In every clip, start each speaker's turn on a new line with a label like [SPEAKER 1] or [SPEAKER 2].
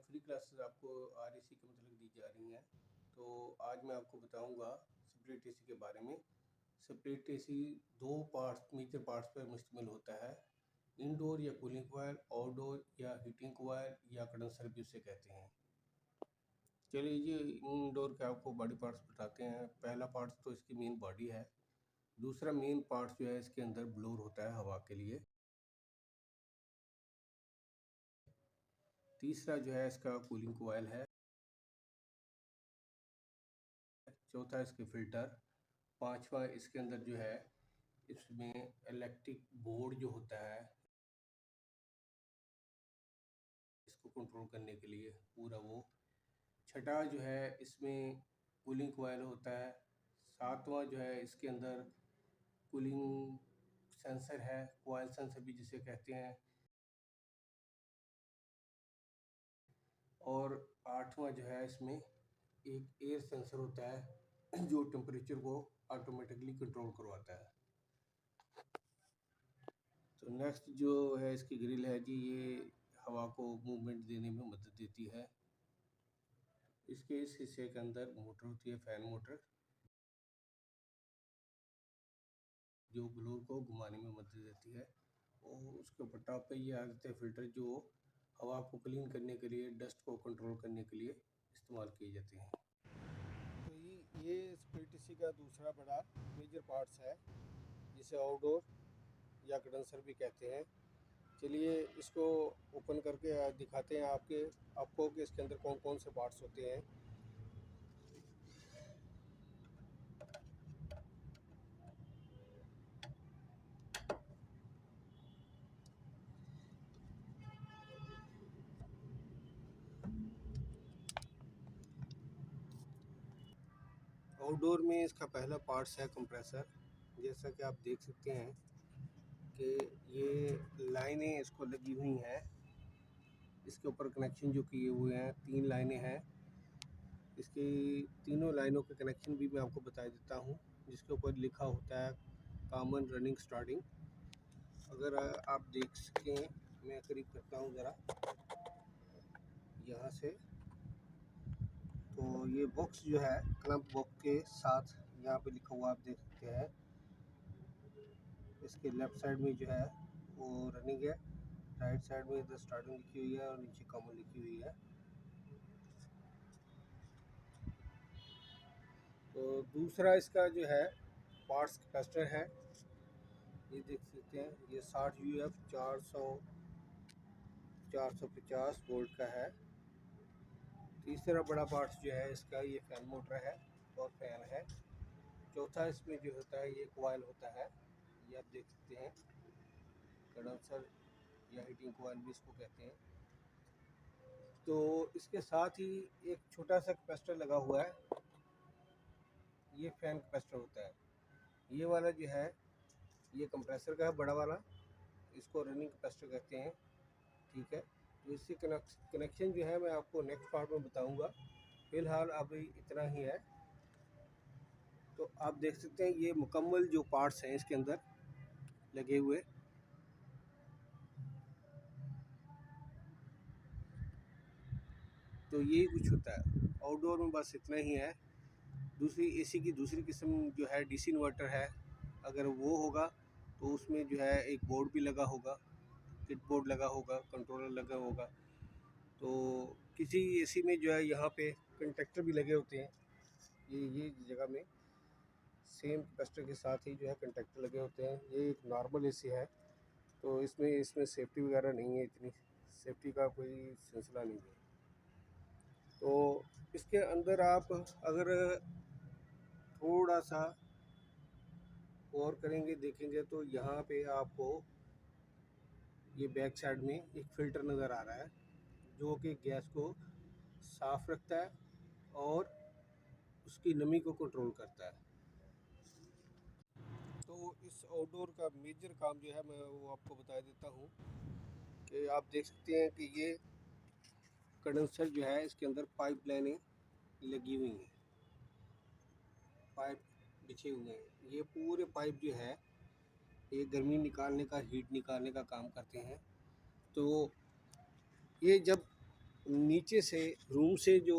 [SPEAKER 1] Free classes आपको RAC के मतलब दी जा रही हैं। तो आज मैं आपको बताऊंगा स्प्लिट एसी के बारे में। स्प्लिट एसी दो मेजर पार्ट्स पर मुश्तमिल होता है, इंडोर या कूलिंग कॉयल, आउटडोर या हीटिंग कॉयल या कंडेंसर भी उसे कहते हैं। चलिए ये इंडोर के आपको बॉडी पार्ट्स बताते हैं। पहला पार्ट तो इसकी मेन बॉडी है। दूसरा मेन पार्ट जो है इसके अंदर ब्लोर होता है हवा के लिए। तीसरा जो है इसका कूलिंग कॉयल है। चौथा इसके फिल्टर। पांचवा इसके अंदर जो है इसमें इलेक्ट्रिक बोर्ड जो होता है इसको कंट्रोल करने के लिए पूरा वो। छठा जो है इसमें कूलिंग कॉयल होता है। सातवां जो है इसके अंदर कूलिंग सेंसर है, कॉयल सेंसर भी जिसे कहते हैं। और आठवां जो है इसमें एक एयर सेंसर होता है जो टेम्परेचर को ऑटोमेटिकली कंट्रोल करवाता है। तो नेक्स्ट जो है इसकी ग्रिल है जी, ये हवा को मूवमेंट देने में मदद देती है। इसके इस हिस्से के अंदर मोटर होती है, फैन मोटर, जो ब्लोअर को घुमाने में मदद देती है। और उसके ऊपर टॉप पे ये आ जाते हैं फिल्टर जो हवा को क्लीन करने के लिए, डस्ट को कंट्रोल करने के लिए इस्तेमाल किए जाते हैं। तो ये स्प्लिट एसी का दूसरा बड़ा मेजर पार्ट्स है जिसे आउटडोर या कंडेंसर भी कहते हैं। चलिए इसको ओपन करके दिखाते हैं आपको कि इसके अंदर कौन कौन से पार्ट्स होते हैं। आउटडोर में इसका पहला पार्ट्स है कंप्रेसर। जैसा कि आप देख सकते हैं कि ये लाइनें इसको लगी हुई हैं, इसके ऊपर कनेक्शन जो किए हुए हैं, 3 लाइनें हैं। इसकी तीनों लाइनों के कनेक्शन भी मैं आपको बता देता हूँ, जिसके ऊपर लिखा होता है कॉमन रनिंग स्टार्टिंग। अगर आप देख सकें, मैं करीब करता हूँ ज़रा यहाँ से। तो ये बॉक्स जो है क्लैंप बॉक्स के साथ यहाँ पे लिखा हुआ आप देख सकते हैं। इसके लेफ़्ट साइड में जो है वो रनिंग है, राइट साइड में इधर स्टार्टिंग लिखी हुई है और नीचे कॉमन लिखी हुई है। तो दूसरा इसका जो है पार्ट्स कैपेसिटर है, ये देख सकते हैं। ये 60 UF 450 वोल्ट का है। तीसरा बड़ा पार्ट्स जो है इसका ये फैन मोटर है और फैन है। चौथा इसमें जो होता है ये कॉइल होता है, ये आप देख सकते हैं, कंडेंसर या हीटिंग कॉइल भी इसको कहते हैं। तो इसके साथ ही एक छोटा सा कैपेसिटर लगा हुआ है, ये फैन कैपेसिटर होता है। ये वाला जो है ये कंप्रेसर का है, बड़ा वाला, इसको रनिंग कैपेसिटर कहते हैं। ठीक है, तो इससे कनेक्शन जो है मैं आपको नेक्स्ट पार्ट में बताऊंगा। फिलहाल अभी इतना ही है। तो आप देख सकते हैं ये मुकम्मल जो पार्ट्स हैं इसके अंदर लगे हुए। तो यही कुछ होता है आउटडोर में, बस इतना ही है। दूसरी एसी की दूसरी किस्म जो है डीसी इन्वर्टर है। अगर वो होगा तो उसमें जो है एक बोर्ड भी लगा होगा, किट बोर्ड लगा होगा, कंट्रोलर लगा होगा। तो किसी एसी में जो है यहाँ पे कंडक्टर भी लगे होते हैं। ये जगह में सेम कैपेसिटर के साथ ही जो है कंडक्टर लगे होते हैं। ये एक नॉर्मल एसी है, तो इसमें सेफ्टी वगैरह नहीं है, इतनी सेफ्टी का कोई सिलसिला नहीं है। तो इसके अंदर आप अगर थोड़ा सा गौर करेंगे, देखेंगे, तो यहाँ पे आपको ये बैक साइड में एक फ़िल्टर नज़र आ रहा है जो कि गैस को साफ़ रखता है और उसकी नमी को कंट्रोल करता है। तो इस आउटडोर का मेजर काम जो है मैं वो आपको बता देता हूँ कि आप देख सकते हैं कि ये कंडेंसर जो है इसके अंदर पाइप लाइनें लगी हुई हैं, पाइप बिछे हुए हैं। ये पूरे पाइप जो है ये गर्मी निकालने का, हीट निकालने का काम करते हैं। तो ये जब नीचे से रूम से जो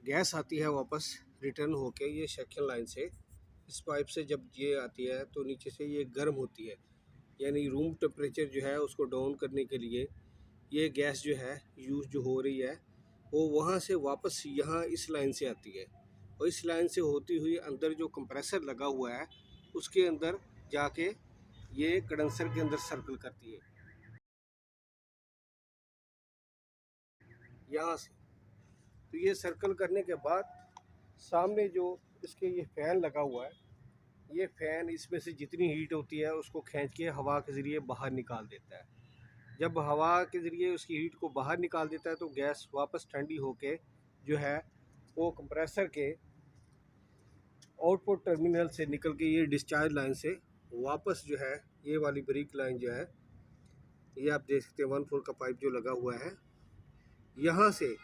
[SPEAKER 1] गैस आती है वापस रिटर्न होके ये सेक्शन लाइन से इस पाइप से जब ये आती है तो नीचे से ये गर्म होती है, यानी रूम टेम्परेचर जो है उसको डाउन करने के लिए ये गैस जो है यूज़ जो हो रही है वो वहाँ से वापस यहाँ इस लाइन से आती है, और इस लाइन से होती हुई अंदर जो कंप्रेसर लगा हुआ है उसके अंदर जाके ये कंडेंसर के अंदर सर्कल करती है यहाँ से। तो ये सर्कल करने के बाद सामने जो इसके ये फ़ैन लगा हुआ है, ये फ़ैन इसमें से जितनी हीट होती है उसको खींच के हवा के ज़रिए बाहर निकाल देता है। जब हवा के ज़रिए उसकी हीट को बाहर निकाल देता है तो गैस वापस ठंडी होके जो है वो कंप्रेसर के आउटपुट टर्मिनल से निकल के ये डिस्चार्ज लाइन से वापस जो है ये वाली ब्रिक लाइन जो है, ये आप देख सकते हैं 1/4 का पाइप जो लगा हुआ है, यहाँ से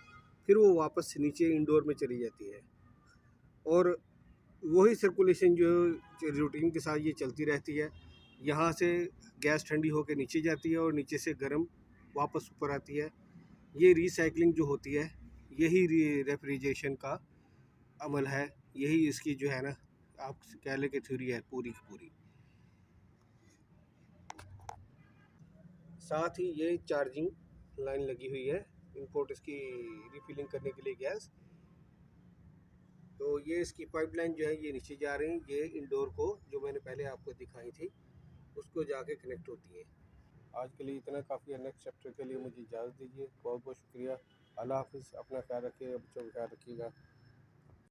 [SPEAKER 1] फिर वो वापस नीचे इंडोर में चली जाती है। और वही सर्कुलेशन जो रूटीन के साथ ये चलती रहती है। यहाँ से गैस ठंडी होकर नीचे जाती है और नीचे से गर्म वापस ऊपर आती है। ये रिसाइकलिंग जो होती है यही रेफ्रिजरेशन का अमल है, यही इसकी जो है ना आप कह लें कि थ्योरी है पूरी की पूरी। साथ ही ये चार्जिंग लाइन लगी हुई है इनपुट इसकी रिफिलिंग करने के लिए गैस। तो ये इसकी पाइपलाइन जो है ये नीचे जा रही है, ये इंडोर को जो मैंने पहले आपको दिखाई थी उसको जाके कनेक्ट होती है। आज के लिए इतना काफ़ी है, नेक्स्ट चैप्टर के लिए मुझे इजाज़त दीजिए। बहुत बहुत शुक्रिया। अल्लाह हाफिज़। अपना ख्याल रखिएगा, बच्चों का ख्याल रखिएगा।